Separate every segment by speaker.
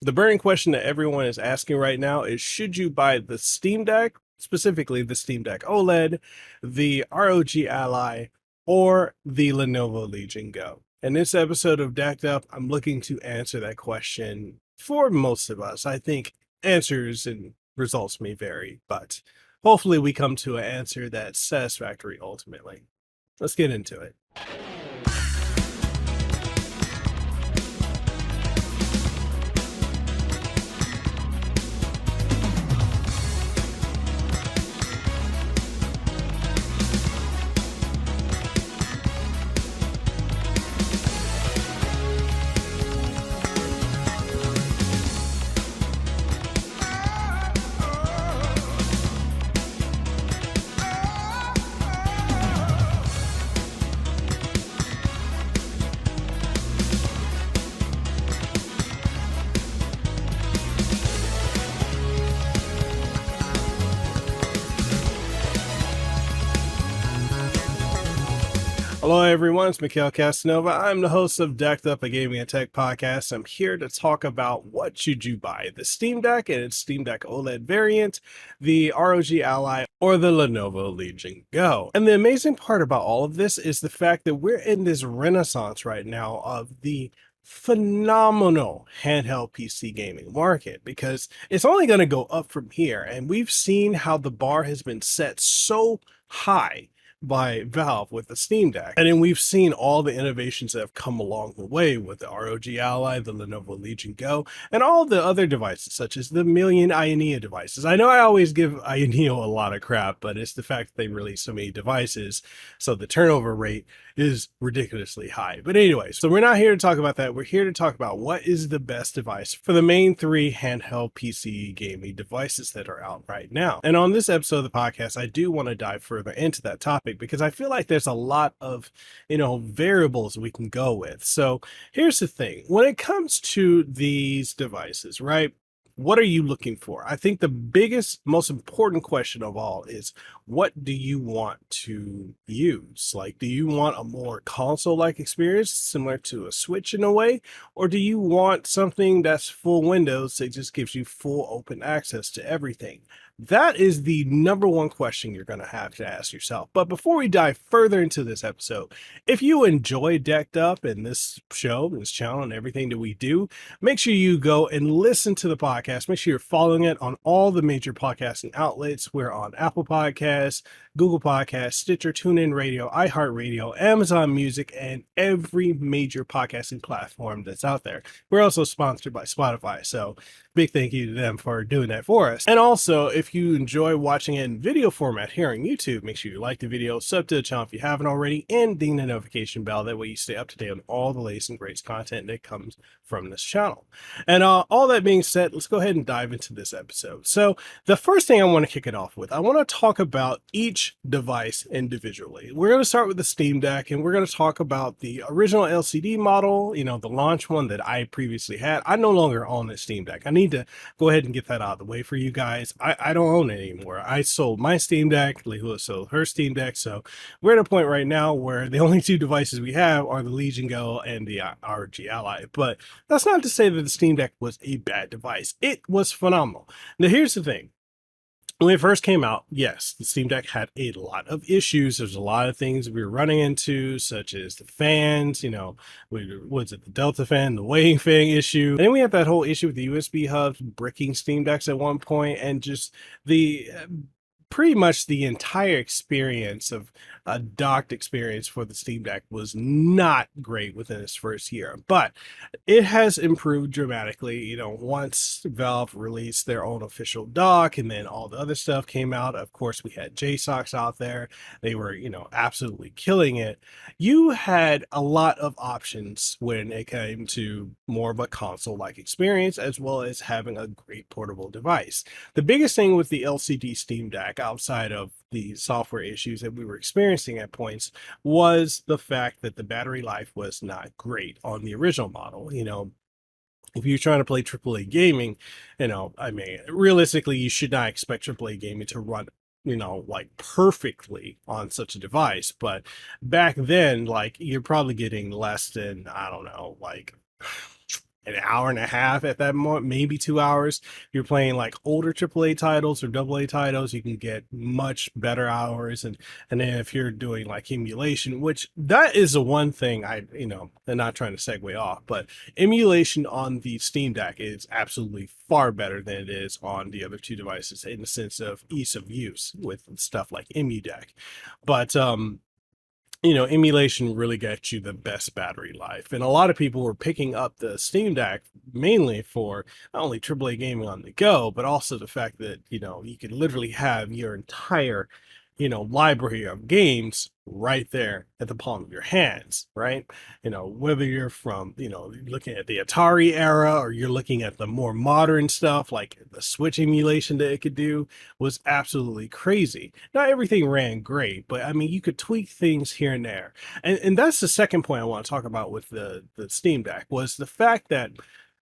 Speaker 1: The burning question that everyone is asking right now is, should you buy the Steam Deck, specifically the Steam Deck OLED, the ROG Ally, or the Lenovo Legion Go? In this episode of Decked Up, I'm looking to answer that question for most of us. I think answers and results may vary, but hopefully we come to an answer that's satisfactory ultimately. Let's get into it. Hello, everyone. It's Mekel Kasanova. I'm the host of DeckedUP, a gaming and tech podcast. I'm here to talk about what should you buy: the Steam Deck and its Steam Deck OLED variant, the ROG Ally, or the Lenovo Legion Go. And the amazing part about all of this is the fact that we're in this renaissance right now of the phenomenal handheld PC gaming market, because it's only going to go up from here. And we've seen how the bar has been set so high by Valve with the Steam Deck. And then we've seen all the innovations that have come along the way with the ROG Ally, the Lenovo Legion Go, and all the other devices, such as the million Ioneo devices. I know I always give Ioneo a lot of crap, but it's the fact that they release so many devices, so the turnover rate is ridiculously high. But anyway, so we're not here to talk about that. We're here to talk about what is the best device for the main three handheld PC gaming devices that are out right now. And on this episode of the podcast, I do want to dive further into that topic, because I feel like there's a lot of, variables we can go with. So here's the thing. When it comes to these devices, right? What are you looking for? I think the biggest, most important question of all is, what do you want to use? Like, do you want a more console-like experience similar to a Switch in a way? Or do you want something that's full Windows that just gives you full open access to everything? That is the number one question you're going to have to ask yourself. But before we dive further into this episode, if you enjoy Decked Up and this show, this channel, and everything that we do, make sure you go and listen to the podcast. Make sure you're following it on all the major podcasting outlets. We're on Apple Podcasts, Google Podcasts, Stitcher, TuneIn Radio, iHeartRadio, Amazon Music, and every major podcasting platform that's out there. We're also sponsored by Spotify, so big thank you to them for doing that for us. And also, if you enjoy watching it in video format here on YouTube, make sure you like the video, sub to the channel if you haven't already, and ding the notification bell. That way you stay up to date on all the latest and greatest content that comes from this channel. And all that being said, let's go ahead and dive into this episode. So the first thing I want to kick it off with, I want to talk about each device individually. We're going to start with the Steam Deck, and we're going to talk about the original LCD model, the launch one that I previously had. I no longer own the Steam Deck. I need to go ahead and get that out of the way for you guys. I don't own it anymore. I sold my Steam Deck, Lehua sold her Steam Deck, so we're at a point right now where the only two devices we have are the Legion Go and the ROG Ally. But that's not to say that the Steam Deck was a bad device. It was phenomenal. Now here's the thing. When it first came out, yes, the Steam Deck had a lot of issues. There's a lot of things we were running into, such as the fans, was it the Delta fan, the weighing fan issue. And then we have that whole issue with the USB hubs bricking Steam Decks at one point, and just the pretty much the entire experience of a docked experience for the Steam Deck was not great within its first year, but it has improved dramatically. Once Valve released their own official dock, and then all the other stuff came out. Of course, we had JSOCs out there. They were, absolutely killing it. You had a lot of options when it came to more of a console-like experience, as well as having a great portable device. The biggest thing with the LCD Steam Deck, outside of the software issues that we were experiencing at points, was the fact that the battery life was not great on the original model. If you're trying to play AAA gaming, realistically, you should not expect AAA gaming to run like perfectly on such a device. But back then, like, you're probably getting less than, I don't know, like an hour and a half at that moment, maybe 2 hours. If you're playing like older AAA titles or AA titles, you can get much better hours. And then if you're doing like emulation, which that is the one thing I'm not trying to segue off, but emulation on the Steam Deck is absolutely far better than it is on the other two devices in the sense of ease of use with stuff like EmuDeck. But emulation really gets you the best battery life. And a lot of people were picking up the Steam Deck mainly for not only AAA gaming on the go, but also the fact that, you can literally have your entire, library of games right there at the palm of your hands, right? Whether you're from, looking at the Atari era or you're looking at the more modern stuff like the Switch emulation that it could do was absolutely crazy. Not everything ran great, but I mean, you could tweak things here and there. And that's the second point I want to talk about with the Steam Deck was the fact that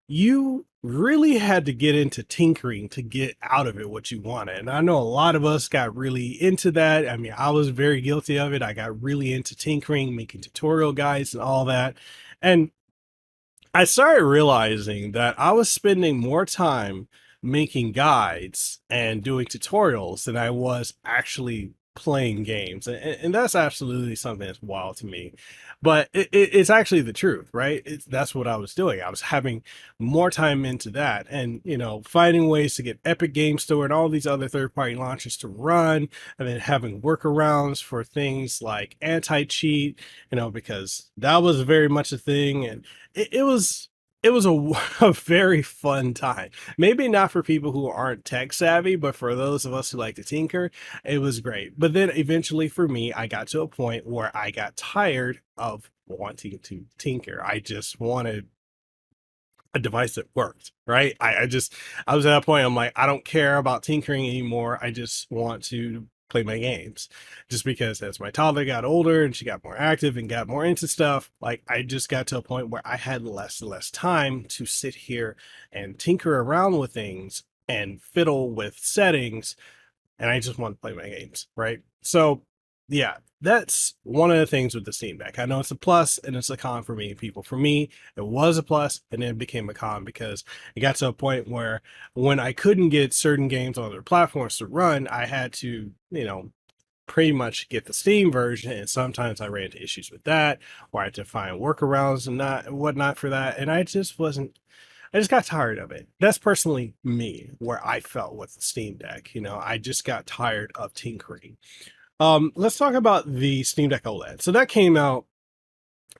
Speaker 1: you really had to get into tinkering to get out of it what you wanted. And I know a lot of us got really into that. I mean, I was very guilty of it. I got really into tinkering, making tutorial guides and all that. And I started realizing that I was spending more time making guides and doing tutorials than I was actually playing games. And that's absolutely something that's wild to me. But it's actually the truth, right? That's what I was doing. I was having more time into that and, finding ways to get Epic Game Store and all these other third-party launchers to run, and then having workarounds for things like anti-cheat, because that was very much a thing. And it was a very fun time. Maybe not for people who aren't tech savvy, but for those of us who like to tinker, it was great. But then eventually for me, I got to a point where I got tired of wanting to tinker. I just wanted a device that worked, right? I was at a point, I'm like, I don't care about tinkering anymore. I just want to play my games. Just because as my toddler got older and she got more active and got more into stuff, like I just got to a point where I had less and less time to sit here and tinker around with things and fiddle with settings, and I just want to play my games, right? So yeah, that's one of the things with the Steam Deck. I know it's a plus and it's a con for many people. For me, it was a plus and then it became a con because it got to a point where when I couldn't get certain games on other platforms to run, I had to, pretty much get the Steam version. And sometimes I ran into issues with that, or I had to find workarounds and not whatnot for that. And I just got tired of it. That's personally me, where I felt with the Steam Deck. I just got tired of tinkering. Let's talk about the Steam Deck OLED. So that came out,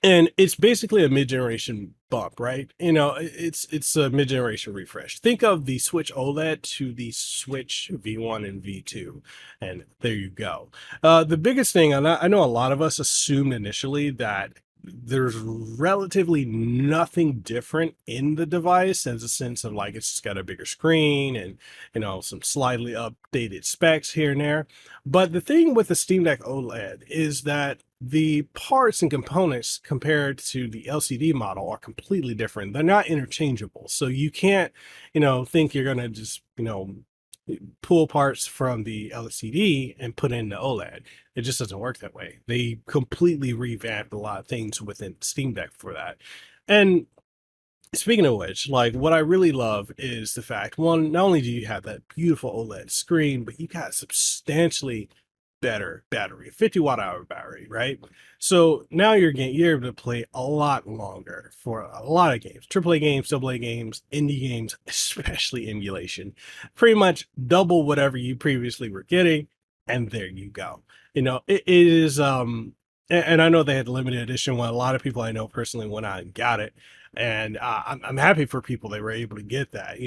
Speaker 1: and it's basically a mid-generation bump, right? It's a mid-generation refresh. Think of the Switch OLED to the Switch V1 and V2, and there you go. The biggest thing, and I know a lot of us assumed initially that there's relatively nothing different in the device as a sense of like it's just got a bigger screen and some slightly updated specs here and there. But the thing with the Steam Deck OLED is that the parts and components compared to the LCD model are completely different. They're not interchangeable. So you can't, think you're going to just, pull parts from the LCD and put in the OLED. It just doesn't work that way. They completely revamped a lot of things within Steam Deck for that. And speaking of which, like what I really love is the fact, one, not only do you have that beautiful OLED screen, but you got substantially better battery, 50 watt-hour battery, right? So now you're able to play a lot longer for a lot of games, AAA games, AA games, indie games, especially emulation, pretty much double whatever you previously were getting. And there you go. It is, and I know they had limited edition one. A lot of people I know personally went out and got it. And I'm happy for people that were able to get that.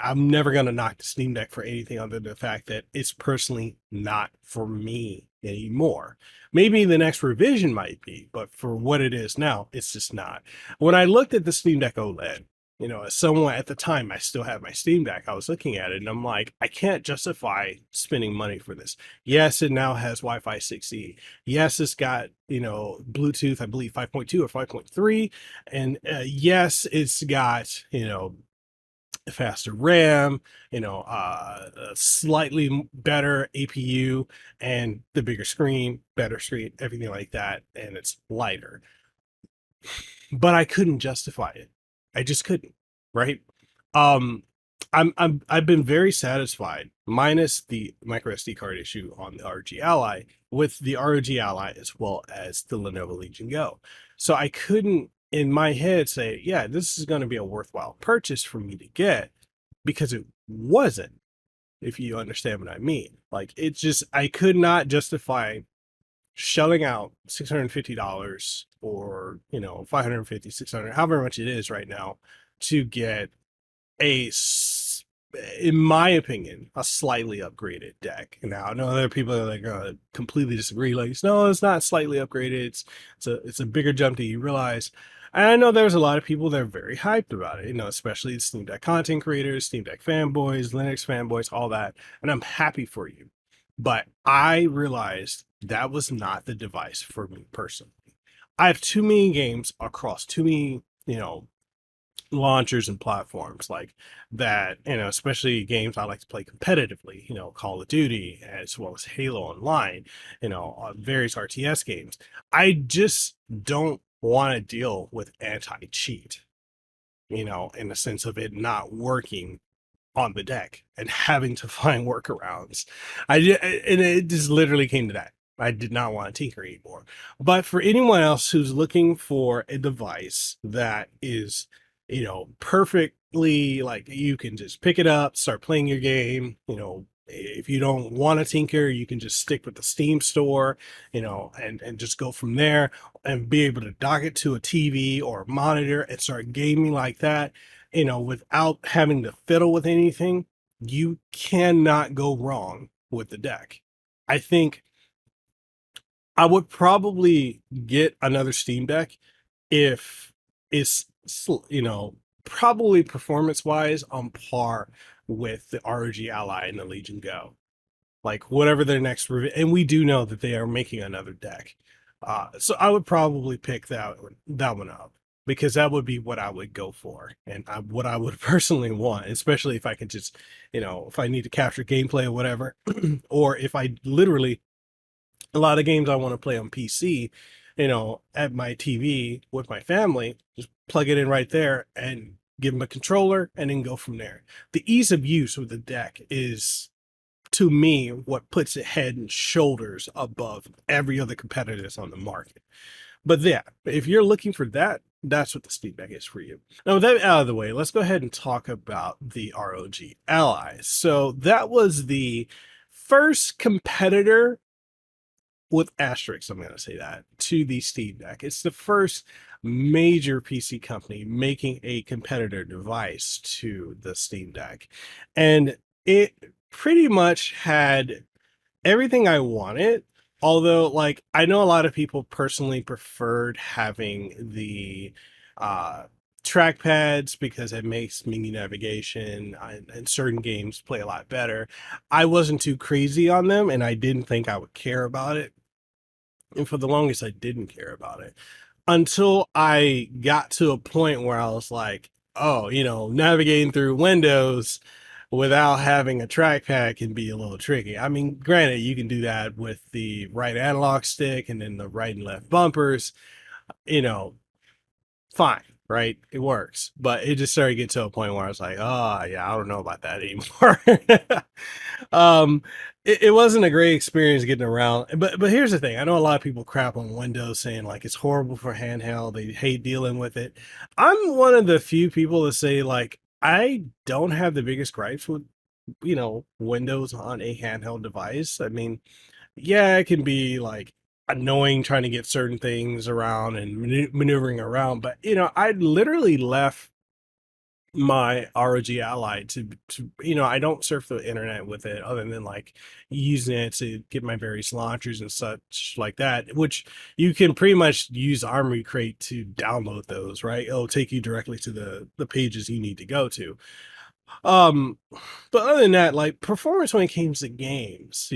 Speaker 1: I'm never going to knock the Steam Deck for anything other than the fact that it's personally not for me anymore. Maybe the next revision might be, but for what it is now, it's just not. When I looked at the Steam Deck OLED, as someone at the time, I still have my Steam Deck, I was looking at it and I'm like, I can't justify spending money for this. Yes, it now has Wi-Fi 6E. Yes, it's got, Bluetooth, I believe 5.2 or 5.3. And yes, it's got, faster RAM, a slightly better APU and the bigger screen, better screen, everything like that. And it's lighter, but I couldn't justify it. I just couldn't, right? Um, I've been very satisfied, minus the micro SD card issue on the ROG Ally, with the ROG Ally as well as the Lenovo Legion Go. So I couldn't, in my head, say, yeah, this is going to be a worthwhile purchase for me to get, because it wasn't, if you understand what I mean. Like, it's just, I could not justify shelling out $650 or, 550, 600, however much it is right now, to get a, in my opinion, a slightly upgraded deck. Now, I know other people are like completely disagree. Like, no, it's not slightly upgraded. It's a bigger jump that you realize. And I know there's a lot of people that are very hyped about it. Especially Steam Deck content creators, Steam Deck fanboys, Linux fanboys, all that. And I'm happy for you. But I realized that was not the device for me personally. I have too many games across too many, launchers and platforms like that, especially games I like to play competitively, Call of Duty as well as Halo Online, various RTS games. I just don't want to deal with anti-cheat, in the sense of it not working on the deck and having to find workarounds. And it just literally came to that. I did not want to tinker anymore. But for anyone else who's looking for a device that is, perfectly, like, you can just pick it up, start playing your game, if you don't want to tinker, you can just stick with the Steam store, and just go from there and be able to dock it to a TV or a monitor and start gaming like that, without having to fiddle with anything. You cannot go wrong with the deck. I think I would probably get another Steam Deck if it's, probably performance wise on par with the ROG Ally and the Legion Go. Like, whatever their next review, and we do know that they are making another deck. So I would probably pick that one up, because that would be what I would go for, and what I would personally want, especially if I can just, if I need to capture gameplay or whatever, or if I literally, a lot of games I want to play on PC, at my TV with my family, just plug it in right there and give them a controller and then go from there. The ease of use with the deck is, to me, what puts it head and shoulders above every other competitor that's on the market. But yeah, if you're looking for that, that's what the Steam Deck is for you. Now, with that out of the way, let's go ahead and talk about the ROG Ally. So that was the first competitor, with asterisks, I'm going to say that, to the Steam Deck. It's the first major PC company making a competitor device to the Steam Deck. And it pretty much had everything I wanted. Although, like, I know a lot of people personally preferred having the trackpads because it makes menu navigation and certain games play a lot better. I wasn't too crazy on them, and I didn't think I would care about it. And for the longest, I didn't care about it until I got to a point where I was like, oh, navigating through Windows without having a trackpad can be a little tricky. I mean, granted, you can do that with the right analog stick and then the right and left bumpers, you know, fine, right? It works. But it just started to get to a point where I was like, oh, yeah, I don't know about that anymore. um, it wasn't a great experience getting around. But here's the thing. I know a lot of people crap on Windows, saying like it's horrible for handheld. They hate dealing with it. I'm one of the few people that say, like, I don't have the biggest gripes with, Windows on a handheld device. I mean, yeah, it can be like annoying trying to get certain things around and maneuvering around, but I literally left my ROG Ally to I don't surf the internet with it other than like using it to get my various launchers and such like that, which you can pretty much use Armory Crate to download those, right? It'll take you directly to the pages you need to go to. um but other than that, like, performance when it came to games,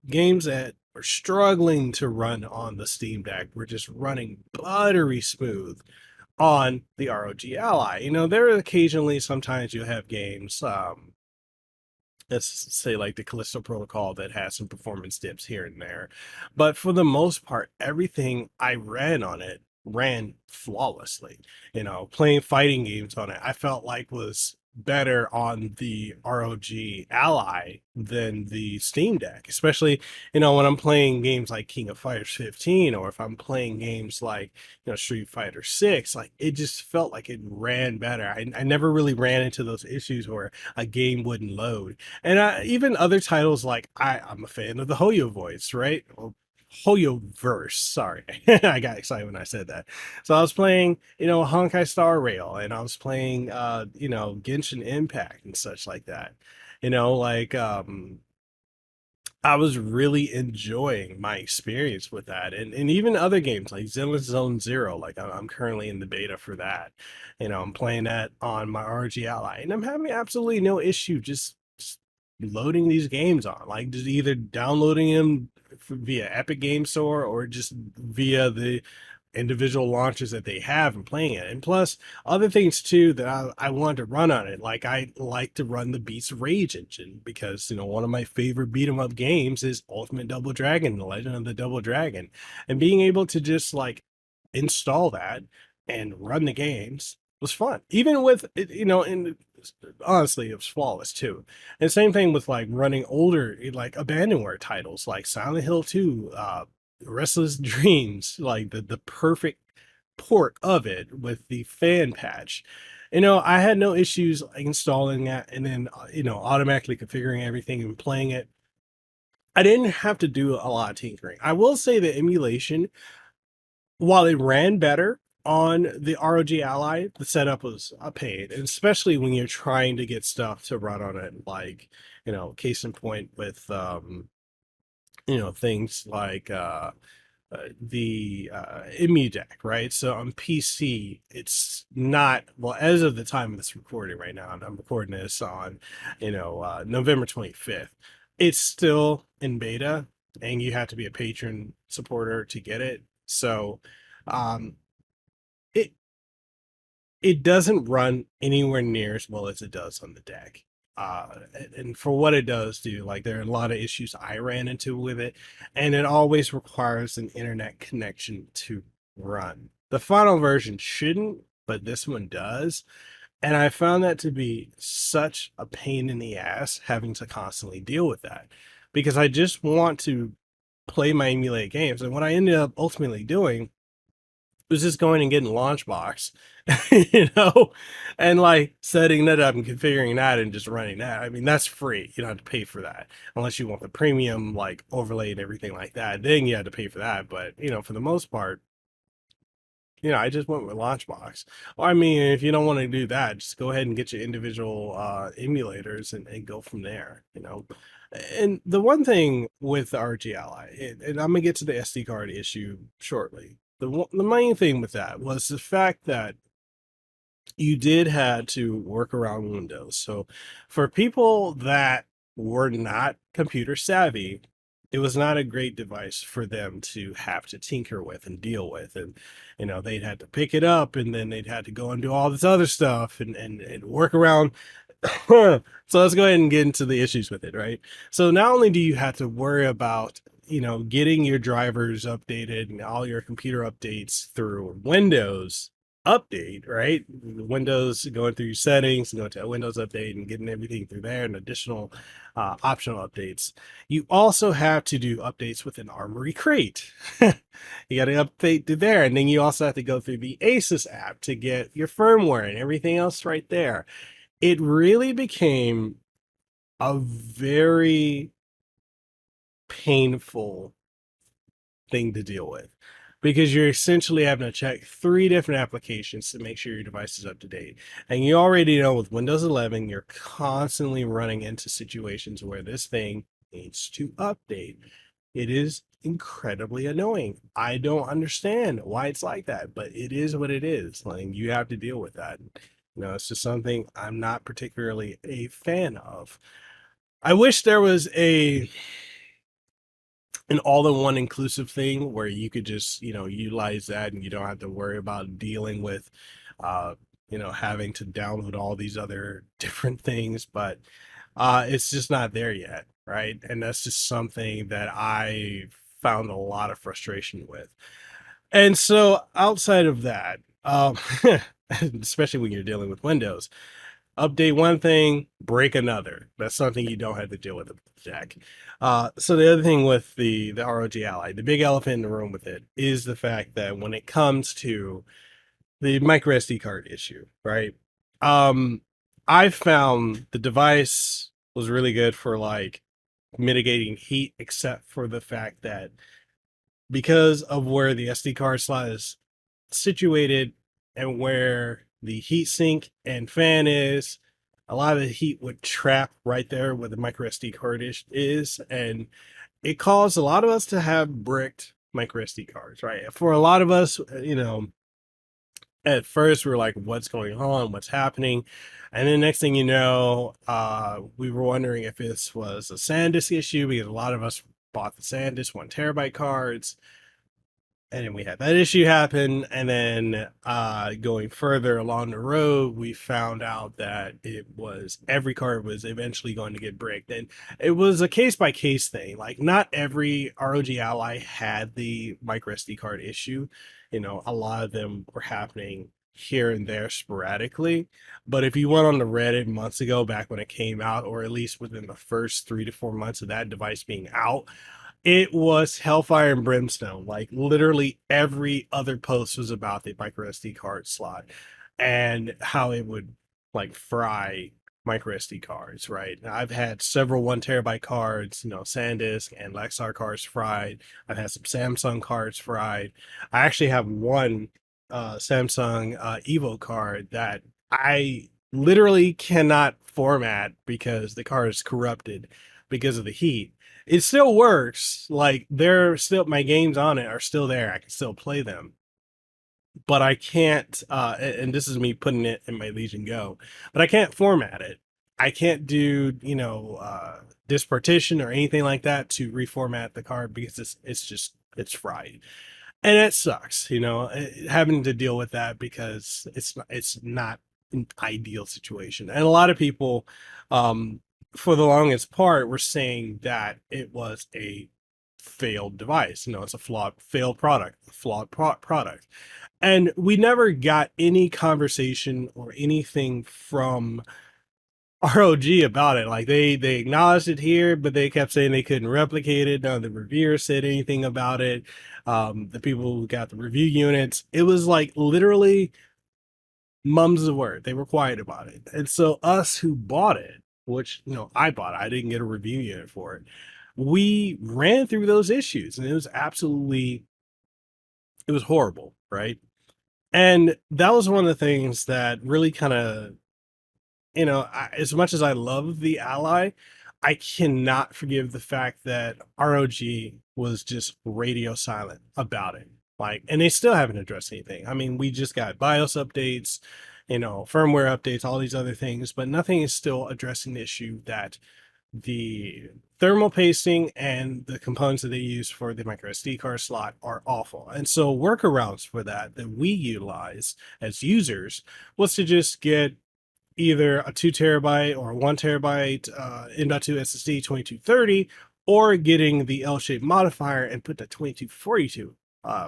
Speaker 1: games that were struggling to run on the Steam Deck were just running buttery smooth on the ROG Ally. There are occasionally, sometimes you have games, let's say like the Callisto Protocol, that has some performance dips here and there. But for the most part, everything I ran on it ran flawlessly. Playing fighting games on it, I felt like was better on the ROG Ally than the Steam Deck, especially, when I'm playing games like King of Fighters 15, or if I'm playing games like, Street Fighter 6, like it just felt like it ran better. I never really ran into those issues where a game wouldn't load. And even other titles, like I'm a fan of the Hoyo voice, right? Or Hoyo verse. Sorry, I got excited when I said that. So I was playing, Honkai Star Rail, and I was playing, Genshin Impact and such like that. Like I was really enjoying my experience with that, and even other games like Zenless Zone Zero. Like I'm currently in the beta for that. I'm playing that on my RG Ally, and I'm having absolutely no issue just loading these games on. Like just either downloading them via Epic Game Store or just via the individual launches that they have and playing it. And plus other things too that I want to run on it. Like I like to run the Beast Rage engine because, one of my favorite beat 'em up games is Ultimate Double Dragon, The Legend of the Double Dragon. And being able to just like install that and run the games was fun. Even with it, and honestly, it was flawless too. And same thing with like running older, like abandonware titles like Silent Hill 2, Restless Dreams, like the perfect port of it with the fan patch. I had no issues installing that and then, automatically configuring everything and playing it. I didn't have to do a lot of tinkering. I will say the emulation, while it ran better on the ROG Ally, the setup was a pain, and especially when you're trying to get stuff to run on it, like, case in point with, things like, the IMU deck, right? So on PC, it's not, well, as of the time of this recording right now, and I'm recording this on, November 25th. It's still in beta, and you have to be a patron supporter to get it. So, um, it it doesn't run anywhere near as well as it does on the deck. And for what it does do, like there are a lot of issues I ran into with it, and it always requires an internet connection to run. The final version shouldn't, but this one does. And I found that to be such a pain in the ass having to constantly deal with that because I just want to play my emulate games. And what I ended up ultimately doing was just going and getting Launchbox, and like setting that up and configuring that and just running that. I mean, that's free. You don't have to pay for that unless you want the premium like overlay and everything like that. Then you had to pay for that. But for the most part, I just went with Launchbox. Or I mean, if you don't want to do that, just go ahead and get your individual emulators and go from there. And the one thing with the RG Ally, and I'm gonna get to the SD card issue shortly. The main thing with that was the fact that you did had to work around Windows. So for people that were not computer savvy, it was not a great device for them to have to tinker with and deal with. And, they'd had to pick it up and then they'd had to go and do all this other stuff and work around. So let's go ahead and get into the issues with it, right? So not only do you have to worry about, getting your drivers updated and all your computer updates through Windows update, right? Windows, going through your settings and going to a Windows update and getting everything through there and additional optional updates. You also have to do updates with an Armory Crate. You got to update to there. And then you also have to go through the Asus app to get your firmware and everything else right there. It really became a very painful thing to deal with because you're essentially having to check 3 different applications to make sure your device is up to date. And you already know with Windows 11, you're constantly running into situations where this thing needs to update. It is incredibly annoying. I don't understand why it's like that, but it is what it is. Like you have to deal with that. It's just something I'm not particularly a fan of. I wish there was an all-in-one inclusive thing where you could just utilize that and you don't have to worry about dealing with uh having to download all these other different things, but it's just not there yet, right? And that's just something that I found a lot of frustration with. And so outside of that, especially when you're dealing with Windows, update one thing, break another. That's something you don't have to deal with with the deck. So the other thing with the ROG Ally, the big elephant in the room with it is the fact that when it comes to the micro SD card issue, right? Um, I found the device was really good for like mitigating heat, except for the fact that because of where the SD card slot is situated and where the heat sink and fan is, a lot of the heat would trap right there where the micro SD card is, and it caused a lot of us to have bricked micro SD cards, right? For a lot of us, at first we were like, what's going on? What's happening? And then next thing you know, we were wondering if this was a SanDisk issue because a lot of us bought the SanDisk 1 terabyte cards, and then we had that issue happen. And then going further along the road, we found out that it was every card was eventually going to get bricked. And it was a case by case thing. Like, not every ROG Ally had the micro SD card issue. A lot of them were happening here and there sporadically. But if you went on the Reddit months ago, back when it came out, or at least within the first 3 to 4 months of that device being out, it was hellfire and brimstone. Like, literally every other post was about the micro SD card slot and how it would like fry micro SD cards, right? Now, I've had several 1 terabyte cards, SanDisk and Lexar cards fried. I've had some Samsung cards fried. I actually have one Samsung Evo card that I literally cannot format because the card is corrupted because of the heat. It still works. Like, they're still, my games on it are still there. I can still play them, but I can't. And this is me putting it in my Legion Go, but I can't format it. I can't do disk partition or anything like that to reformat the card because it's fried, and it sucks. Having to deal with that because it's not an ideal situation, and a lot of people, um, for the longest part, were saying that it was a failed device. It's a failed product, product. And we never got any conversation or anything from ROG about it. Like, they acknowledged it here, but they kept saying they couldn't replicate it. None of the reviewers said anything about it. The people who got the review units, it was like literally mum's the word. They were quiet about it. And so us who bought it, which I bought it, I didn't get a review unit for it. We ran through those issues, and it was horrible, right? And that was one of the things that really kind of, as much as I love the Ally, I cannot forgive the fact that ROG was just radio silent about it. Like, and they still haven't addressed anything. I mean, we just got BIOS updates, firmware updates, all these other things, but nothing is still addressing the issue that the thermal pasting and the components that they use for the micro SD card slot are awful. And so workarounds for that we utilize as users was to just get either a 2 terabyte or a 1 terabyte M.2 SSD 2230, or getting the L-shaped modifier and put the 2242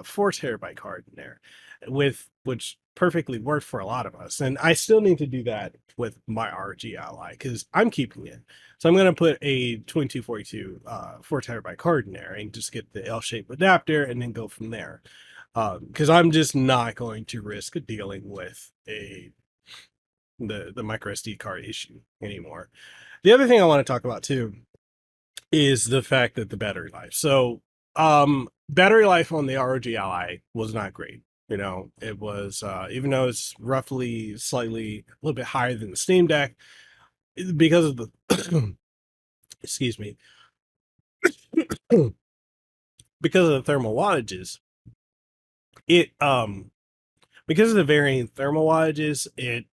Speaker 1: 4 terabyte card in there, with which perfectly worked for a lot of us. And I still need to do that with my ROG Ally because I'm keeping it. So I'm going to put a 2242 4 terabyte card in there and just get the L-shaped adapter and then go from there. Because I'm just not going to risk dealing with the micro SD card issue anymore. The other thing I want to talk about too is the fact that the battery life. So battery life on the ROG Ally was not great. It was even though it's roughly slightly a little bit higher than the Steam Deck, because of the excuse me, because of the thermal wattages, it because of the varying thermal wattages, it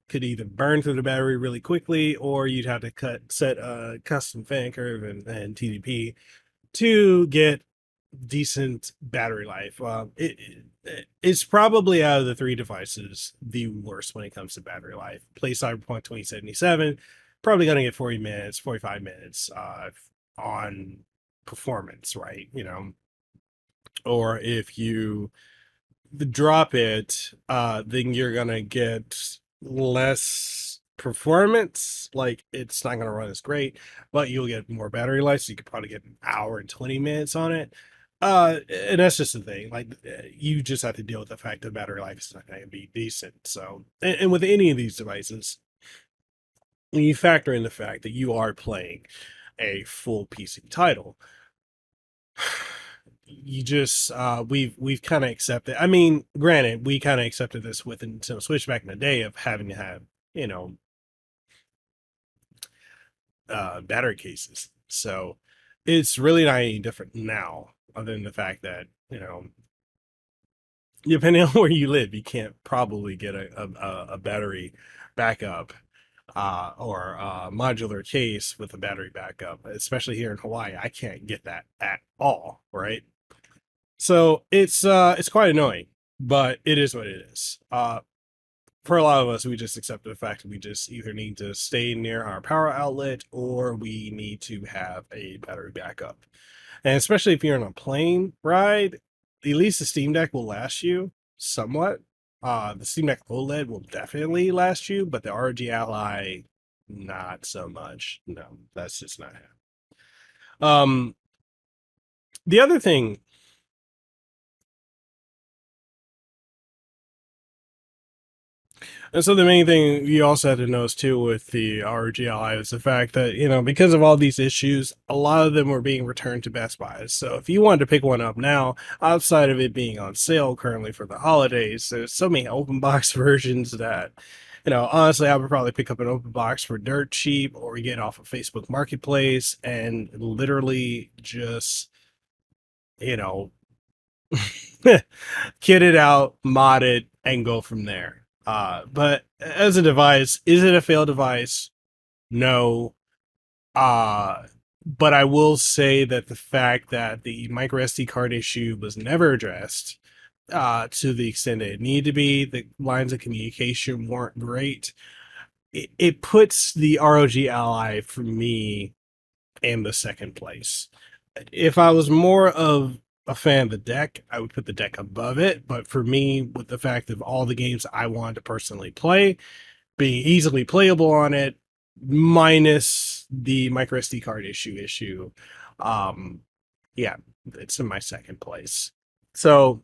Speaker 1: could either burn through the battery really quickly, or you'd have to set a custom fan curve and TDP to get decent battery life. It's probably, out of the three devices, the worst when it comes to battery life. Play Cyberpunk 2077, probably going to get 40 minutes, 45 minutes on performance, right? or if you drop it, then you're gonna get less performance. Like it's not gonna run as great, but you'll get more battery life. So you could probably get an hour and 20 minutes on it. And that's just the thing. Like you just have to deal with the fact that battery life is not gonna be decent. So, and with any of these devices, when you factor in the fact that you are playing a full PC title, you just we've kind of accepted. I mean, granted, we kind of accepted this with Nintendo Switch back in the day of having to have, you know, battery cases. So it's really not any different now, other than the fact that, you know, depending on where you live, you can't probably get a battery backup or a modular case with a battery backup, especially here in Hawaii. I can't get that at all, right? So it's quite annoying, but it is what it is. For a lot of us, we just accept the fact that we just either need to stay near our power outlet or we need to have a battery backup. And especially if you're on a plane ride, at least the Steam Deck will last you somewhat. The Steam Deck OLED will definitely last you, but the ROG Ally, not so much. No, that's just not happening. The other thing, and so the main thing you also had to notice too with the ROG Ally is the fact that, you know, because of all these issues, a lot of them were being returned to Best Buy. So if you wanted to pick one up now, outside of it being on sale currently for the holidays, there's so many open box versions that, you know, honestly, I would probably pick up an open box for dirt cheap or get off of Facebook Marketplace and literally just, you know, kit it out, mod it, and go from there. But as a device, is it a failed device? No. But I will say that the fact that the micro SD card issue was never addressed to the extent that it needed to be, the lines of communication weren't great. It puts the ROG Ally for me in the second place. If I was more of a fan of the deck, I would put the deck above it. But for me, with the fact of all the games I wanted to personally play, being easily playable on it, minus the micro SD card issue, um, yeah, it's in my second place. So,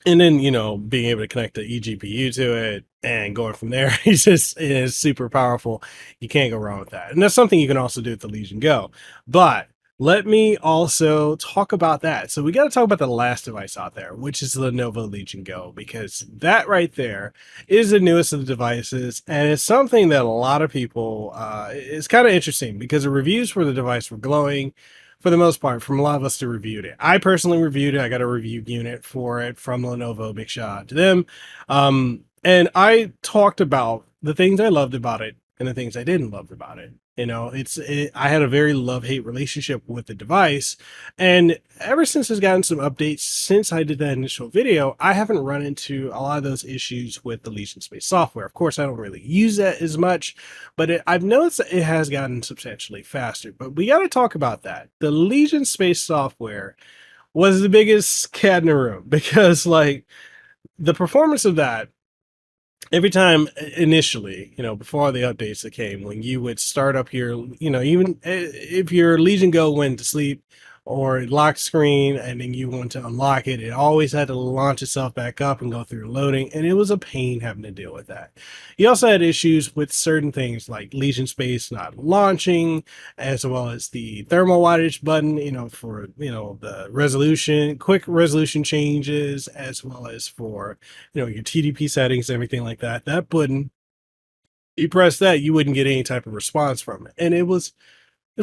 Speaker 1: and then, you know, being able to connect the eGPU to it and going from there is super powerful. You can't go wrong with that. And that's something you can also do with the Legion Go. But let me also talk about that. So we got to talk about the last device out there, which is the Lenovo Legion Go, because that right there is the newest of the devices. And it's something that a lot of people, is kind of interesting because the reviews for the device were glowing for the most part from a lot of us who reviewed it. I personally reviewed it. I got a review unit for it from Lenovo. Big shout out to them. And I talked about the things I loved about it and the things I didn't love about it. You know, I had a very love-hate relationship with the device, and ever since it's gotten some updates since I did that initial video, I haven't run into a lot of those issues with the Legion Space software. Of course, I don't really use that as much, but I've noticed that it has gotten substantially faster. But we got to talk about that. The Legion Space software was the biggest cat in the room because, like, the performance of that every time initially, you know, before the updates that came, when you would start up your, you know, even if your Legion Go went to sleep or it locked screen and then you want to unlock it, it always had to launch itself back up and go through loading. And it was a pain having to deal with that. You also had issues with certain things like Legion Space not launching, as well as the thermal wattage button, you know, for, you know, the resolution, quick resolution changes, as well as for, you know, your TDP settings, everything like that. That button, you press that, you wouldn't get any type of response from it. And it was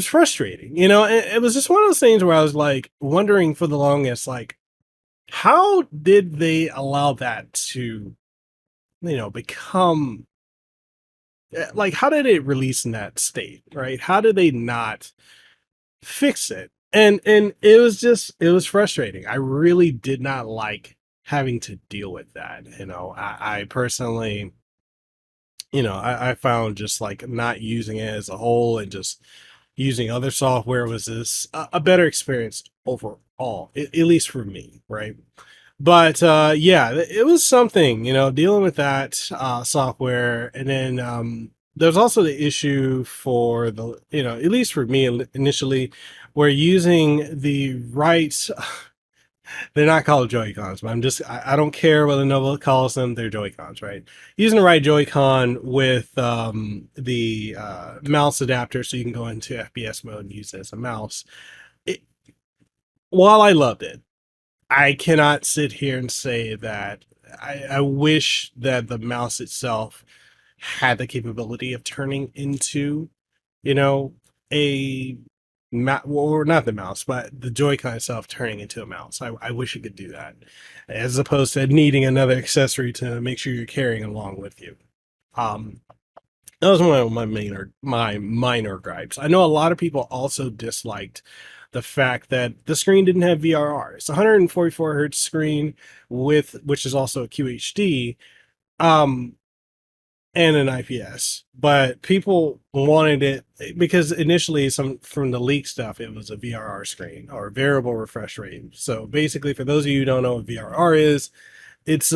Speaker 1: frustrating, you know. It was just one of those things where I was like wondering for the longest, like, how did they allow that to, you know, become like, how did it release in that state, right? How did they not fix it? And it was frustrating. I really did not like having to deal with that. You know, I personally, you know, I found just like not using it as a whole and just, using other software was this a better experience overall, at least for me, right? But yeah, it was something, dealing with that software. And then there's also the issue for at least for me initially, we're using the right, they're not called Joy-Cons, but I don't care what Lenovo calls them, they're Joy-Cons, right? Using the right Joy-Con with the mouse adapter so you can go into FPS mode and use it as a mouse. It, while I loved it, I cannot sit here and say that I wish that the mouse itself had the capability of turning into, you know, a or not the mouse, but the Joy-Con itself turning into a mouse. I wish it could do that, as opposed to needing another accessory to make sure you're carrying along with you. Um, that was one of my minor gripes. I know a lot of people also disliked the fact that the screen didn't have VRR. It's a 144 hertz screen which is also a QHD, um, and an IPS. But people wanted it because initially, some from the leak stuff, it was a VRR screen or variable refresh rate. So basically, for those of you who don't know what VRR is, it's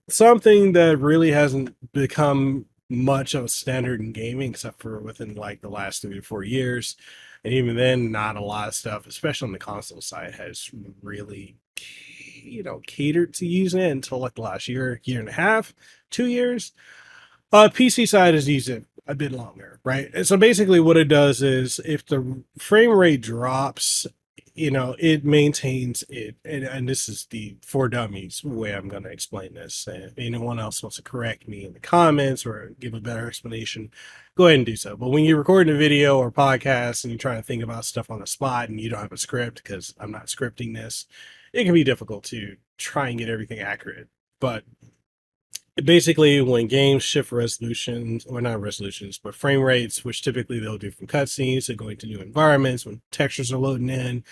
Speaker 1: something that really hasn't become much of a standard in gaming except for within like the last 3 to 4 years. And even then, not a lot of stuff, especially on the console side, has really, catered to using it until like the last year and a half, 2 years. PC side has used it a bit longer, right? And so basically what it does is if the frame rate drops, it maintains it. And this is the for dummies way I'm going to explain this. And if anyone else wants to correct me in the comments or give a better explanation, go ahead and do so. But when you're recording a video or podcast and you're trying to think about stuff on the spot and you don't have a script, because I'm not scripting this, it can be difficult to try and get everything accurate. But basically, when games shift resolutions, or not resolutions, but frame rates, which typically they'll do from cutscenes to going to new environments, when textures are loading in,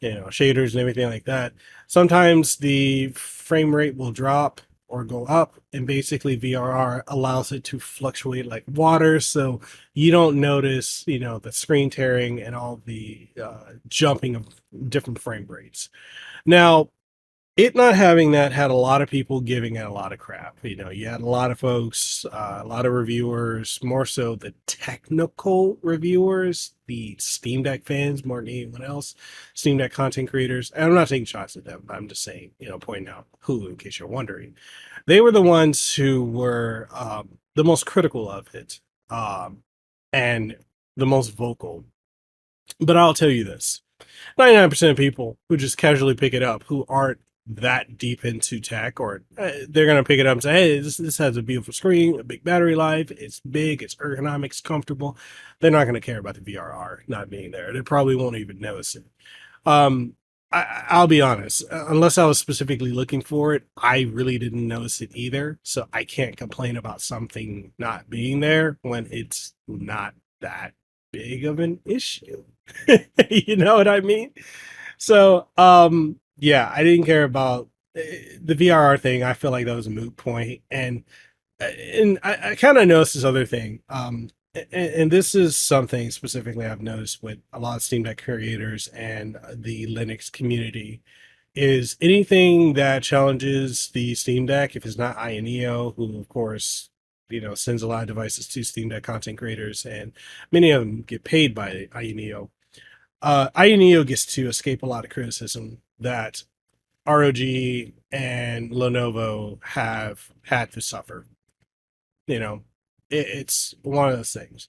Speaker 1: shaders and everything like that, sometimes the frame rate will drop or go up, and basically VRR allows it to fluctuate like water, so you don't notice, the screen tearing and all the jumping of different frame rates. Now, it not having that had a lot of people giving it a lot of crap. You had a lot of folks, a lot of reviewers, more so the technical reviewers, the Steam Deck fans more than anyone else, Steam Deck content creators. And I'm not taking shots at them, but I'm just saying, pointing out who, in case you're wondering. They were the ones who were the most critical of it, and the most vocal. But I'll tell you this. 99% of people who just casually pick it up, who aren't that deep into tech, or they're going to pick it up and say, hey, this has a beautiful screen, a big battery life, it's big, it's ergonomics, comfortable. They're not going to care about the VRR not being there. They probably won't even notice it. I'll be honest, unless I was specifically looking for it, I really didn't notice it either. So I can't complain about something not being there when it's not that big of an issue. You know what I mean? So, yeah, I didn't care about the VRR thing. I feel like that was a moot point, and I kind of noticed this other thing. And this is something specifically I've noticed with a lot of Steam Deck creators and the Linux community is anything that challenges the Steam Deck. If it's not Ioneo, who of course sends a lot of devices to Steam Deck content creators, and many of them get paid by Ioneo. Ioneo gets to escape a lot of criticism that ROG and Lenovo have had to suffer. It's one of those things.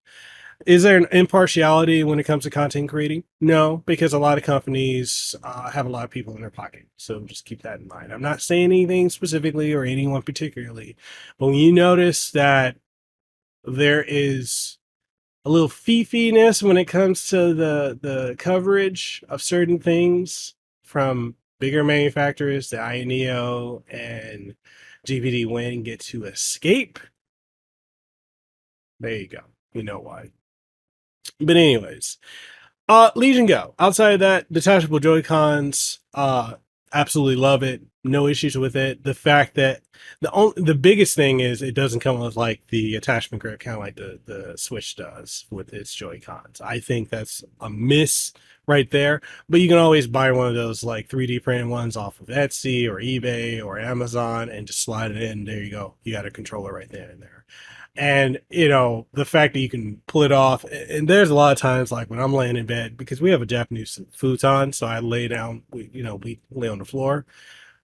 Speaker 1: Is there an impartiality when it comes to content creating? No, because a lot of companies have a lot of people in their pocket. So just keep that in mind. I'm not saying anything specifically or anyone particularly, but when you notice that there is a little fifiness when it comes to the coverage of certain things from bigger manufacturers, the Ioneo and GPD Win get to escape. There you go. You know why. But anyways, Legion Go. Outside of that, detachable Joy-Cons, Absolutely love it. No issues with it. The fact that the biggest thing is it doesn't come with like the attachment grip, kind of like the Switch does with its Joy Cons. I think that's a miss right there. But you can always buy one of those like 3D printed ones off of Etsy or eBay or Amazon and just slide it in. There you go. You got a controller right there and there. And the fact that you can pull it off, and there's a lot of times like when I'm laying in bed, because we have a Japanese futon, so I lay down, we lay on the floor.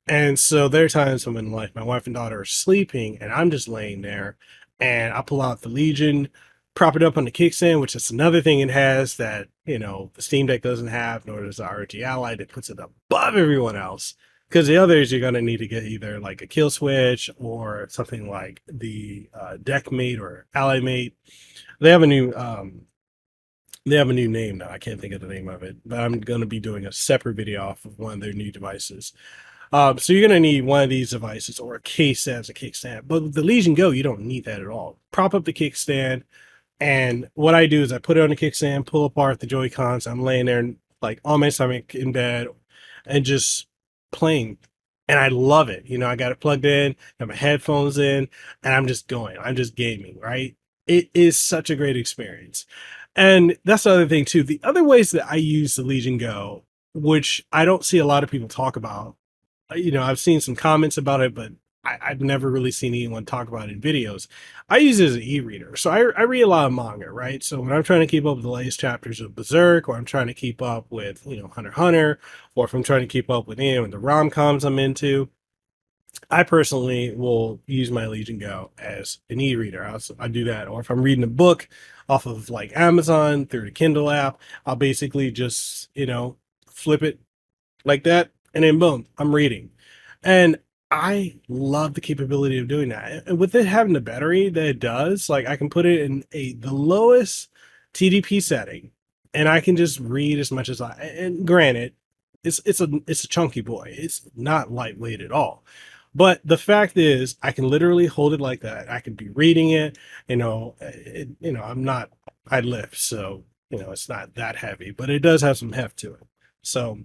Speaker 1: And so there are times when like my wife and daughter are sleeping and I'm just laying there, and I pull out the Legion, prop it up on the kickstand, which is another thing it has that, the Steam Deck doesn't have, nor does the ROG Ally, that puts it above everyone else. Because the others, you're going to need to get either like a kill switch or something like the Deck Mate or Ally Mate. They have a new name now. I can't think of the name of it, but I'm going to be doing a separate video off of one of their new devices. So you're going to need one of these devices or a case as a kickstand. But with the Legion Go, you don't need that at all. Prop up the kickstand, and what I do is I put it on the kickstand, pull apart the Joy Cons. I'm laying there like on my stomach in bed and just playing. And I love it. I got it plugged in, got my headphones in, and I'm just going. I'm just gaming, right? It is such a great experience. And that's the other thing too. The other ways that I use the Legion Go, which I don't see a lot of people talk about, I've seen some comments about it, but I've never really seen anyone talk about it in videos. I use it as an e-reader. So I read a lot of manga, right? So when I'm trying to keep up with the latest chapters of Berserk, or I'm trying to keep up with, Hunter x Hunter, or if I'm trying to keep up with, the rom-coms I'm into, I personally will use my Legion Go as an e-reader. I do that. Or if I'm reading a book off of like Amazon through the Kindle app, I'll basically just, flip it like that, and then boom, I'm reading. And I love the capability of doing that. And with it having the battery that it does, like I can put it in the lowest TDP setting, and I can just read as much as and granted, it's a chunky boy. It's not lightweight at all. But the fact is, I can literally hold it like that. I can be reading it, I'm not, I lift, so, it's not that heavy, but it does have some heft to it. So,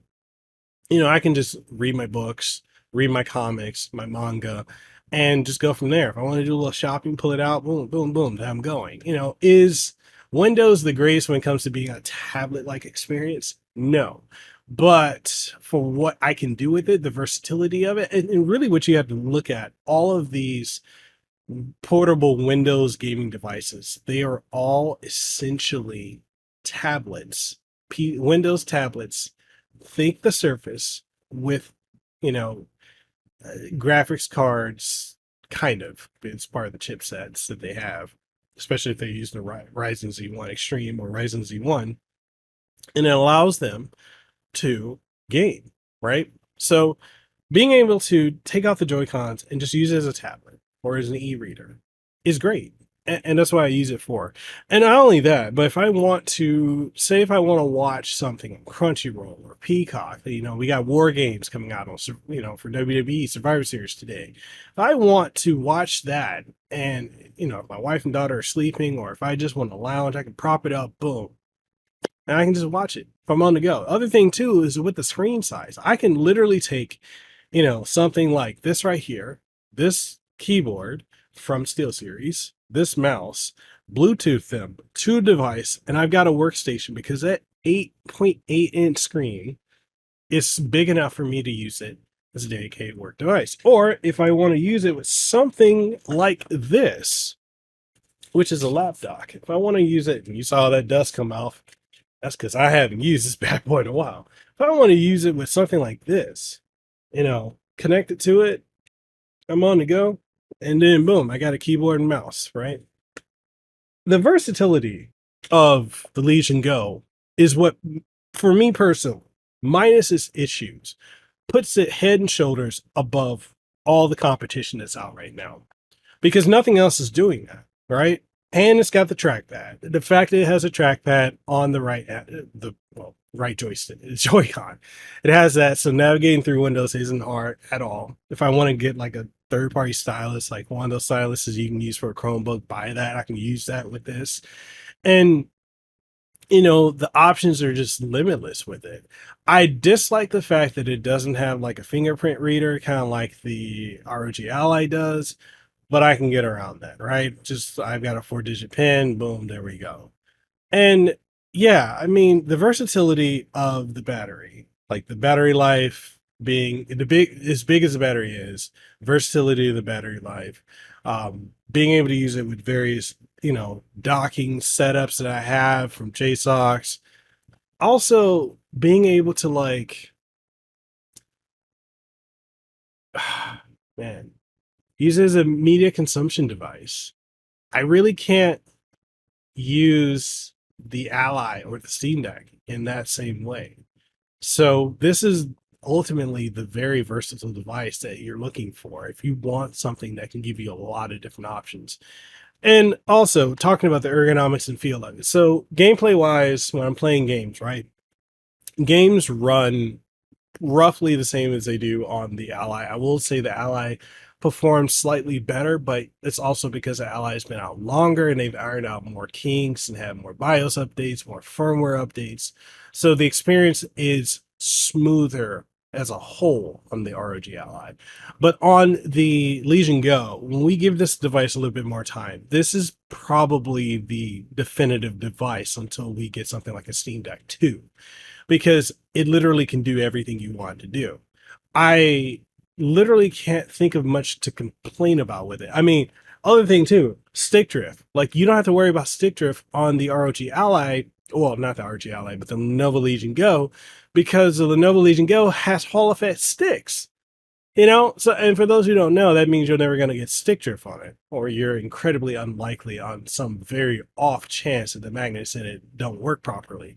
Speaker 1: I can just read my books, read my comics, my manga, and just go from there. If I want to do a little shopping, pull it out, boom, boom, boom, I'm going. Is Windows the greatest when it comes to being a tablet-like experience? No. But for what I can do with it, the versatility of it, and really what you have to look at, all of these portable Windows gaming devices, they are all essentially tablets, Windows tablets. Think the Surface with, you know, graphics cards, kind of. It's part of the chipsets that they have, especially if they use the Ryzen Z1 Extreme or Ryzen Z1, and it allows them to game, right? So being able to take out the Joy-Cons and just use it as a tablet or as an e-reader is great. And that's what I use it for. And not only that, but if I want to, say if I want to watch something on Crunchyroll or Peacock, we got War Games coming out on, for WWE Survivor Series today. If I want to watch that and, if my wife and daughter are sleeping, or if I just want to lounge, I can prop it up, boom, and I can just watch it if I'm on the go. Other thing too is with the screen size, I can literally take, something like this right here, this keyboard from SteelSeries, this mouse, Bluetooth them to a device, and I've got a workstation because that 8.8-inch screen is big enough for me to use it as a dedicated work device. Or if I want to use it with something like this, which is a lap dock, if I want to use it, and you saw that dust come off, that's because I haven't used this bad boy in a while. If I want to use it with something like this, connect it to it, I'm on the go, and then boom, I got a keyboard and mouse, right? The versatility of the Legion Go is what, for me personally, minus its issues, puts it head and shoulders above all the competition that's out right now. Because nothing else is doing that, right? And it's got the trackpad. The fact that it has a trackpad on the right joystick, Joy-Con, it has that. So navigating through Windows isn't hard at all. If I want to get like a third-party stylus, like one of those styluses you can use for a Chromebook, buy that. I can use that with this. And the options are just limitless with it. I dislike the fact that it doesn't have like a fingerprint reader, kind of like the ROG Ally does, but I can get around that, right? Just I've got a 4-digit pin, boom, there we go. And yeah, I mean, the versatility of the battery, like the battery life being the big as big as the battery is, versatility of the battery life, being able to use it with various, docking setups that I have from JSOX. Also being able to like man, use it as a media consumption device. I really can't use the Ally or the Steam Deck in that same way. So this is ultimately the very versatile device that you're looking for if you want something that can give you a lot of different options. And also talking about the ergonomics and feel of it. So gameplay wise, when I'm playing games, right? Games run roughly the same as they do on the Ally. I will say the Ally performs slightly better, but it's also because the Ally has been out longer and they've ironed out more kinks and have more BIOS updates, more firmware updates. So the experience is smoother as a whole on the ROG Ally. But on the Legion Go, when we give this device a little bit more time, this is probably the definitive device until we get something like a Steam Deck 2, because it literally can do everything you want to do. I literally can't think of much to complain about with it. I mean, other thing too, stick drift. Like you don't have to worry about stick drift on the ROG Ally. Well, not the ROG Ally, but the Lenovo Legion Go, because the Lenovo Legion Go has Hall effect sticks. So and for those who don't know, that means you're never going to get stick drift on it, or you're incredibly unlikely on some very off chance that the magnets in it don't work properly.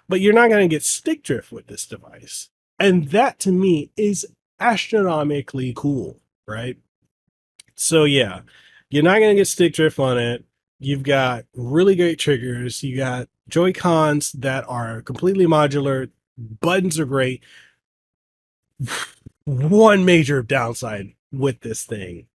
Speaker 1: But you're not going to get stick drift with this device. And that to me is astronomically cool, right? So yeah, you're not going to get stick drift on it. You've got really great triggers. You got Joy Cons that are completely modular. Buttons are great. One major downside with this thing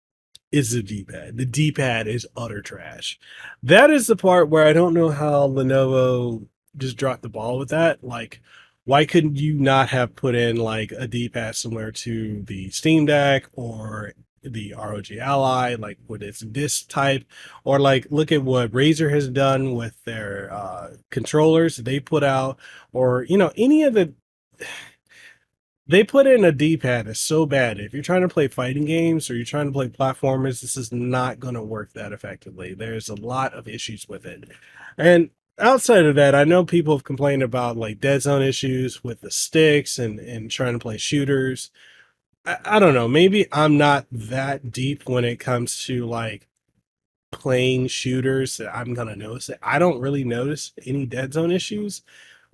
Speaker 1: is the D-pad. The D-pad is utter trash. That is the part where I don't know how Lenovo just dropped the ball with that. Like, why couldn't you not have put in like a D-pad similar to the Steam Deck or the ROG Ally, like with its disc type, or like look at what Razer has done with their controllers they put out, or any of the they put in a D-pad is so bad. If you're trying to play fighting games or you're trying to play platformers, this is not going to work that effectively. There's a lot of issues with it. And outside of that, I know people have complained about like dead zone issues with the sticks and trying to play shooters. I don't know. Maybe I'm not that deep when it comes to like playing shooters that I'm gonna notice it. I don't really notice any dead zone issues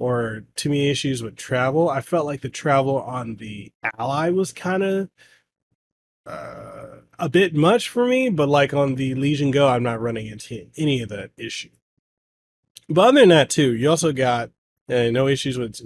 Speaker 1: or too many issues with travel. I felt like the travel on the Ally was kind of a bit much for me, but like on the Legion Go, I'm not running into any of that issue. But other than that, too, you also got no issues with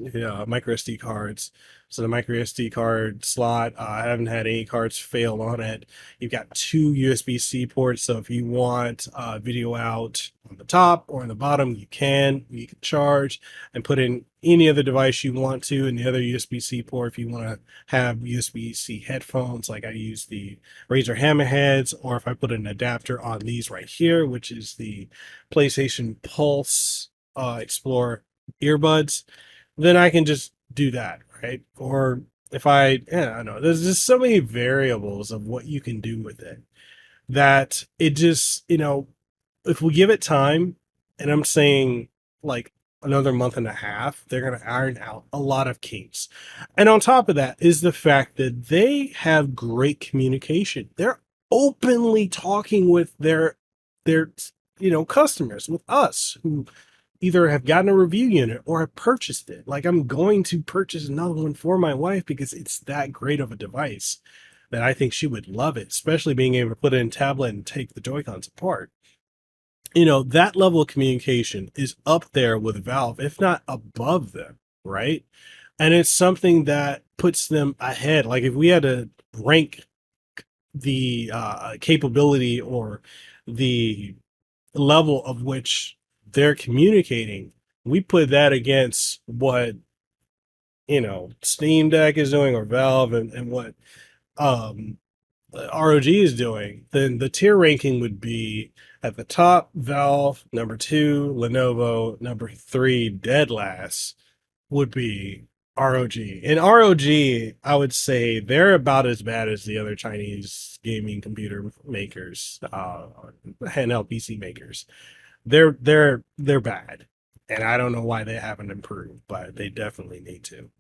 Speaker 1: micro SD cards. So the micro SD card slot, I haven't had any cards fail on it. You've got two USB-C ports, so if you want video out on the top or on the bottom, you can. You can charge and put in any other device you want to, and the other USB-C port if you want to have USB-C headphones, like I use the Razer Hammerheads, or if I put an adapter on these right here, which is the PlayStation Pulse Explore earbuds, then I can just do that, right? Or if I don't know, there's just so many variables of what you can do with it that it just, if we give it time, and I'm saying like another month and a half, they're going to iron out a lot of kinks. And on top of that is the fact that they have great communication. They're openly talking with their customers, with us who either have gotten a review unit or have purchased it. Like I'm going to purchase another one for my wife because it's that great of a device that I think she would love it, especially being able to put it in tablet and take the Joy-Cons apart. That level of communication is up there with Valve, if not above them, right? And it's something that puts them ahead. Like if we had to rank the capability or the level of which they're communicating, we put that against what, Steam Deck is doing, or Valve, and what um ROG is doing, then the tier ranking would be at the top Valve, number two Lenovo, number three dead last would be ROG. And ROG, I would say they're about as bad as the other Chinese gaming computer makers, handheld PC makers. They're bad, and I don't know why they haven't improved, but they definitely need to.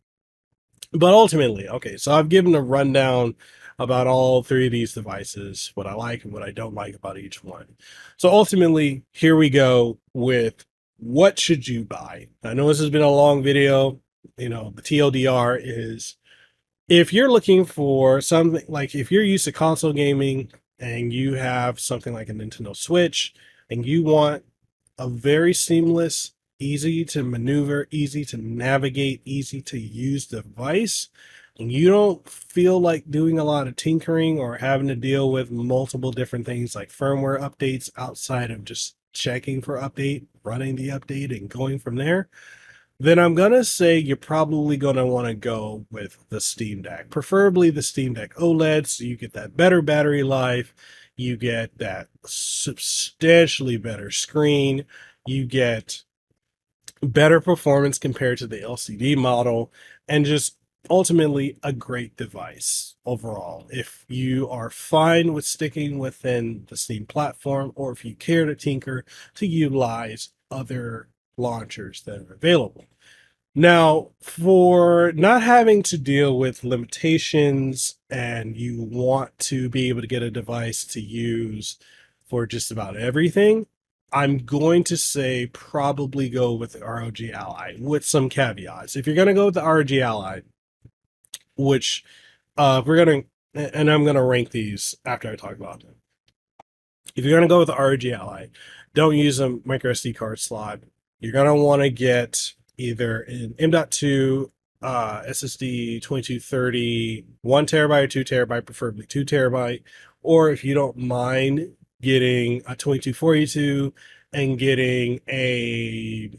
Speaker 1: But ultimately, okay, so I've given a rundown about all three of these devices, what I like and what I don't like about each one. So ultimately, here we go with what should you buy. I know this has been a long video. The TLDR is, if you're looking for something, like if you're used to console gaming and you have something like a Nintendo Switch and you want a very seamless, easy to maneuver, easy to navigate, easy to use device, and you don't feel like doing a lot of tinkering or having to deal with multiple different things like firmware updates outside of just checking for update, running the update, and going from there, then I'm gonna say you're probably gonna want to go with the Steam Deck, preferably the Steam Deck OLED, so you get that better battery life, you get that substantially better screen, you get better performance compared to the LCD model, and just ultimately a great device overall. If you are fine with sticking within the Steam platform, or if you care to tinker to utilize other launchers that are available. Now, for not having to deal with limitations and you want to be able to get a device to use for just about everything, I'm going to say probably go with the ROG Ally with some caveats. If you're going to go with the ROG Ally, which we're going to, and I'm going to rank these after I talk about them. If you're going to go with the ROG Ally, don't use a micro SD card slot. You're going to want to get either an M.2 SSD 2230, 1 terabyte or 2 terabyte, preferably 2 terabyte, or if you don't mind getting a 2242 and getting a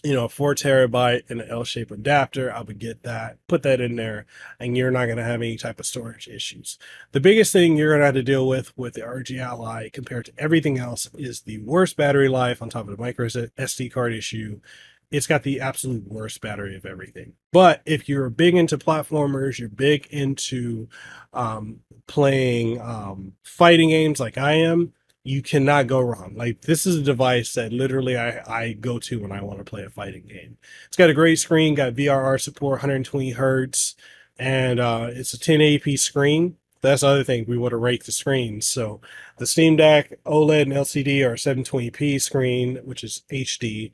Speaker 1: 4 terabyte and an L-shaped adapter, I would get that, put that in there, and you're not going to have any type of storage issues. The biggest thing you're going to have to deal with the ROG Ally compared to everything else is the worst battery life on top of the micro SD card issue. It's got the absolute worst battery of everything. But if you're big into platformers, you're big into playing fighting games like I am, you cannot go wrong. Like, this is a device that literally I go to when I want to play a fighting game. It's got a great screen, got VRR support, 120 hertz, and it's a 1080p screen. That's the other thing. We would have raked the screens. So the Steam Deck OLED and LCD are 720p screen, which is HD.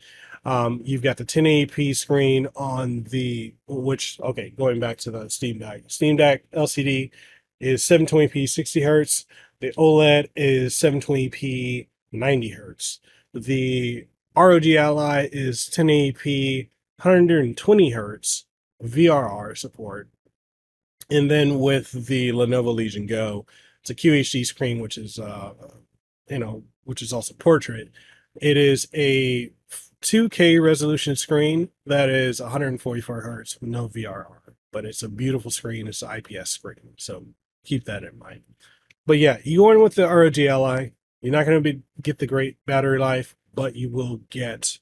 Speaker 1: You've got the 1080p screen on the, which, okay, going back to the Steam Deck LCD is 720p 60 hertz. The OLED is 720p 90 hertz. The ROG Ally is 1080p 120 hertz VRR support. And then with the Lenovo Legion Go, it's a QHD screen, which is which is also portrait. It is a 2K resolution screen that is 144 hertz with no VRR, but it's a beautiful screen. It's an IPS screen, so keep that in mind. But yeah, you go in with the ROG Ally, you're not going to get the great battery life, but you will get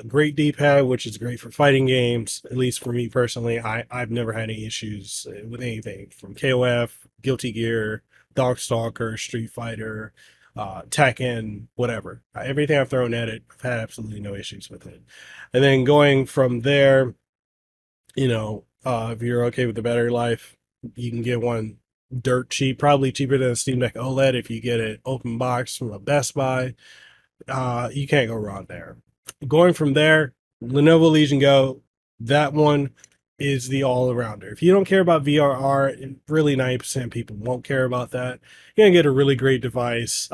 Speaker 1: great D-pad, which is great for fighting games. At least for me personally, I've never had any issues with anything from KOF, Guilty Gear, Darkstalker, Street Fighter, Tekken, whatever. Everything I've thrown at it, I've had absolutely no issues with it. And then going from there, if you're okay with the battery life, you can get one dirt cheap, probably cheaper than a Steam Deck OLED if you get it open box from a Best Buy. You can't go wrong there. Going from there, Lenovo Legion Go, that one is the all-arounder. If you don't care about VRR, and really 90% of people won't care about that, you're going to get a really great device.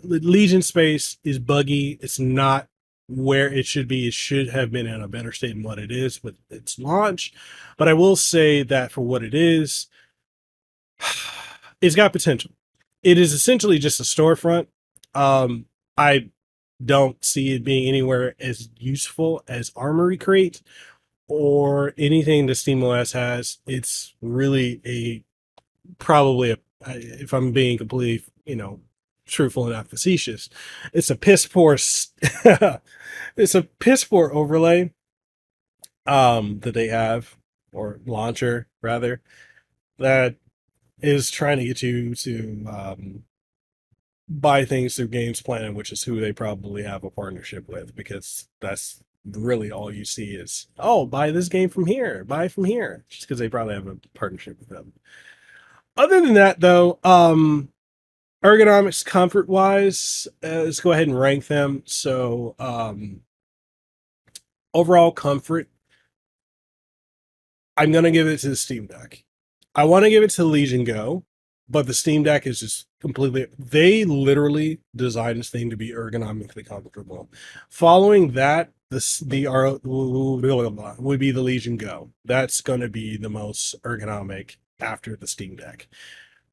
Speaker 1: Legion space is buggy. It's not where it should be. It should have been in a better state than what it is with its launch. But I will say that for what it is, it's got potential. It is essentially just a storefront. I don't see it being anywhere as useful as Armory Crate or anything the SteamOS has. It's really probably if I'm being completely, truthful and not facetious, it's a piss poor, it's a piss poor overlay that they have, or launcher rather, that is trying to get you to buy things through Games Planet, which is who they probably have a partnership with, because that's really all you see is, oh, buy this game from here, buy from here, just because they probably have a partnership with them. Other than that, though, ergonomics, comfort wise, let's go ahead and rank them. So, overall comfort, I'm gonna give it to the Steam Deck. I want to give it to Legion Go, but the Steam Deck is just completely. They literally designed this thing to be ergonomically comfortable. Following that, would be the Legion Go. That's going to be the most ergonomic after the Steam Deck.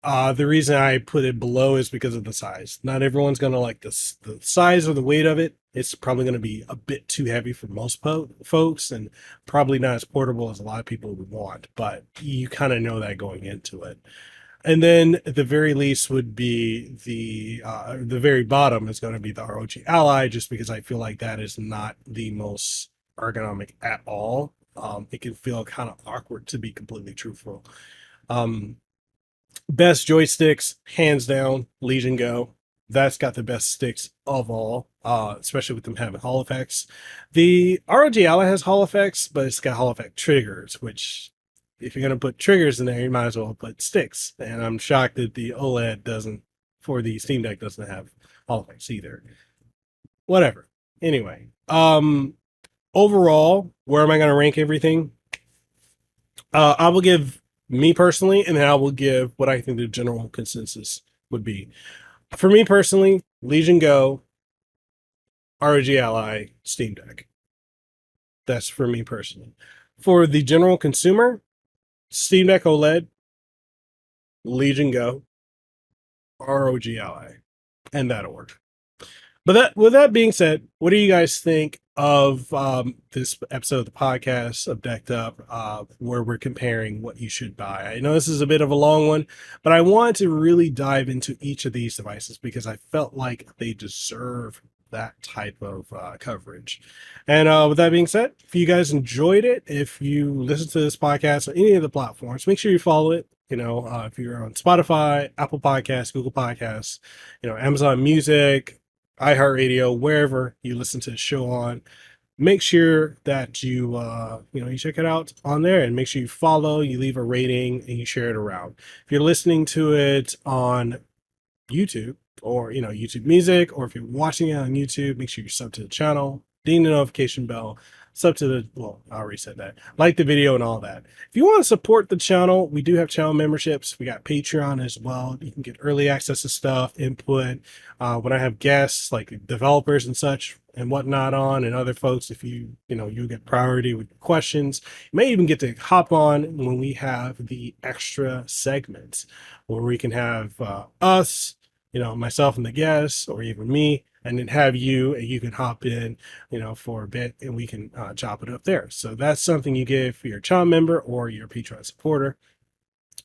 Speaker 1: The reason I put it below is because of the size. Not everyone's going to like this, the size or the weight of it. It's probably going to be a bit too heavy for most folks, and probably not as portable as a lot of people would want, but you kind of know that going into it. And then at the very least would be the very bottom is going to be the ROG Ally, just because I feel like that is not the most ergonomic at all. It can feel kind of awkward, to be completely truthful. Um, Best joysticks, hands down, Legion Go. That's got the best sticks of all, especially with them having Hall effects. The ROG Ally has Hall effects, but it's got Hall effect triggers, which, if you're going to put triggers in there, you might as well put sticks. And I'm shocked that the OLED doesn't, for the Steam Deck, doesn't have Hall effects either. Whatever. Anyway, overall, where am I going to rank everything? I will give me personally, and then I will give what I think the general consensus would be. For me personally, Legion Go, ROG Ally, Steam Deck. That's for me personally. For the general consumer, Steam Deck OLED, Legion Go, ROG Ally, and that order. But with that being said, what do you guys think of this episode of the podcast of Decked Up, where we're comparing what you should buy? I know this is a bit of a long one, but I wanted to really dive into each of these devices because I felt like they deserve that type of coverage. And with that being said, if you guys enjoyed it, if you listen to this podcast on any of the platforms, make sure you follow it. If you're on Spotify, Apple Podcasts, Google Podcasts, Amazon Music, iHeartRadio, wherever you listen to the show on, make sure that you check it out on there, and make sure you follow, you leave a rating, and you share it around. If you're listening to it on YouTube, or YouTube Music, or if you're watching it on YouTube, make sure you sub to the channel, ding the notification bell, sub to I already said that, like the video and all that. If you want to support the channel, we do have channel memberships. We got Patreon as well. You can get early access to stuff, input, when I have guests like developers and such and whatnot on, and other folks. If you get priority with questions, you may even get to hop on when we have the extra segments where we can have us, myself and the guests, or even me, and then have you, and you can hop in, for a bit, and we can chop it up there. So that's something you get for your channel member or your Patreon supporter.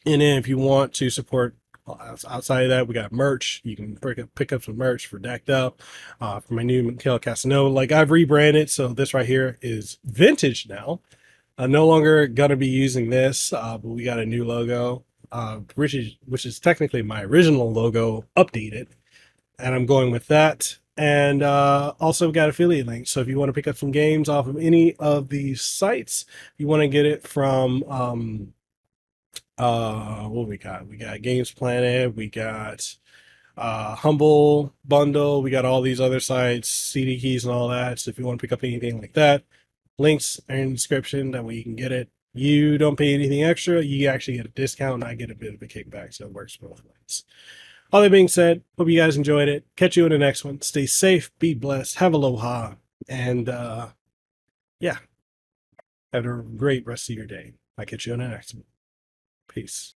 Speaker 1: And then if you want to support outside of that, we got merch. You can pick up some merch for Decked Up, for my new Mekel Kasanova. Like, I've rebranded, so this right here is vintage now. I'm no longer gonna be using this, but we got a new logo, which is technically my original logo updated, and I'm going with that. And also got affiliate links. So if you want to pick up some games off of any of these sites, you want to get it from what we got? We got Games Planet, we got Humble Bundle, we got all these other sites, CD keys and all that. So if you want to pick up anything like that, links are in the description. That way you can get it. You don't pay anything extra. You actually get a discount, and I get a bit of a kickback. So it works both ways. All that being said, hope you guys enjoyed it. Catch you in the next one. Stay safe, be blessed, have aloha, and yeah, have a great rest of your day. I'll catch you in the next one. Peace.